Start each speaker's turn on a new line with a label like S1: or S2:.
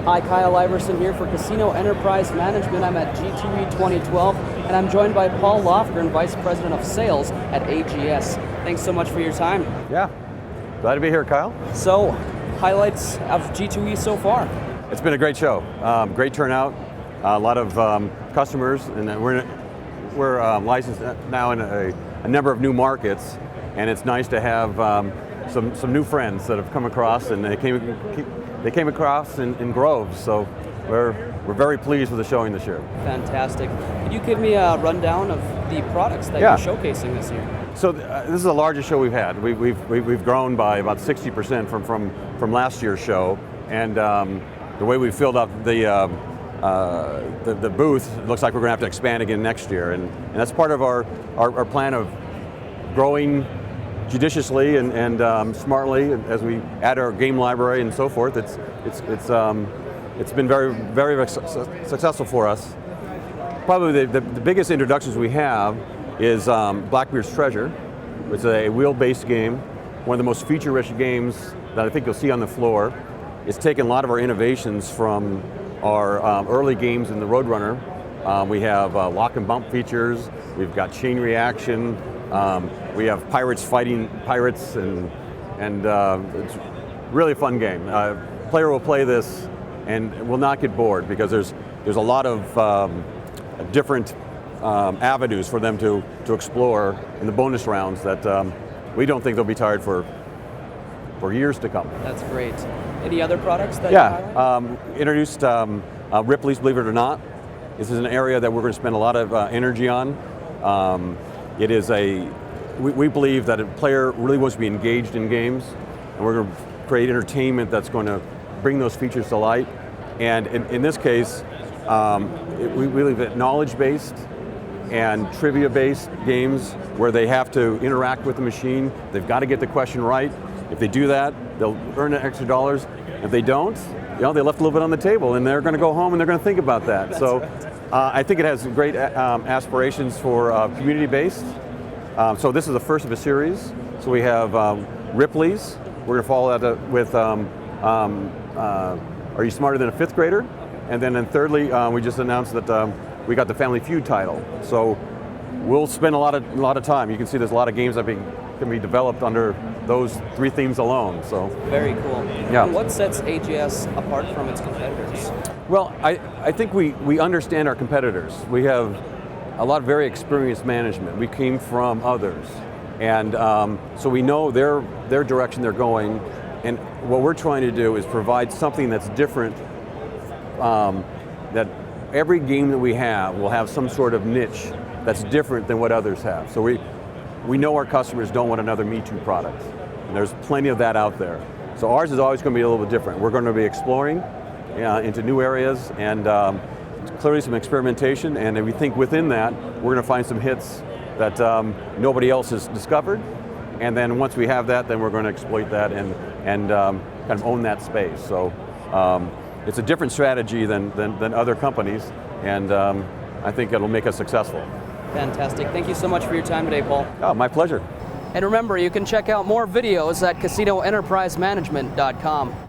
S1: Hi, Kyle Iverson here for Casino Enterprise Management. I'm at G2E 2012, and I'm joined by Paul Lofgren, Vice President of Sales at AGS. Thanks so much for your time.
S2: Yeah, glad to be here, Kyle.
S1: So, highlights of G2E so far?
S2: It's been a great show, great turnout, a lot of customers, and we're licensed now in a number of new markets, and it's nice to have some new friends that have come across, and they came across in groves. So we're very pleased with the showing this year.
S1: Fantastic. Could you give me a rundown of the products that you're showcasing this year?
S2: So this is the largest show we've had. We've grown by about 60% from last year's show, and the way we filled up the booth, it looks like we're going to have to expand again next year, and that's part of our plan of growing judiciously and smartly as we add our game library and so forth. It's been very successful for us. Probably the biggest introductions we have is Blackbeard's Treasure. It's a wheel-based game, one of the most feature-rich games that I think you'll see on the floor. It's taken a lot of our innovations from our early games in the Roadrunner. We have lock and bump features, we've got chain reaction, we have pirates fighting pirates, and it's really a fun game. Player will play this and will not get bored because there's a lot of different avenues for them to explore in the bonus rounds that we don't think they'll be tired for years to come.
S1: That's great. Any other products that you highlight?
S2: Introduced Ripley's Believe It or Not. This is an area that we're going to spend a lot of energy on. It is we believe that a player really wants to be engaged in games, and we're going to create entertainment that's going to bring those features to light. And in this case, we believe that knowledge-based and trivia-based games where they have to interact with the machine, they've got to get the question right. If they do that, they'll earn an extra dollars. If they don't, they left a little bit on the table, and they're going to go home and they're going to think about that. So I think it has great aspirations for community-based. So this is the first of a series. So we have Ripley's. We're going to follow that with Are You Smarter Than a Fifth Grader? And then thirdly, we just announced that we got the Family Feud title. So we'll spend a lot of time. You can see there's a lot of games that can be developed under those three themes alone. So
S1: very cool.
S2: Yeah.
S1: And what sets AGS apart from its competitors?
S2: Well, I think we understand our competitors. We have a lot of very experienced management. We came from others, and so we know their direction they're going. And what we're trying to do is provide something that's different. That every game that we have will have some sort of niche that's different than what others have. So we know our customers don't want another Me Too product. And there's plenty of that out there. So ours is always going to be a little bit different. We're going to be exploring into new areas and clearly some experimentation. And we think within that, we're going to find some hits that nobody else has discovered. And then once we have that, then we're going to exploit that and kind of own that space. So it's a different strategy than other companies, and I think it'll make us successful.
S1: Fantastic. Thank you so much for your time today, Paul.
S2: Oh, my pleasure.
S1: And remember, you can check out more videos at CasinoEnterpriseManagement.com.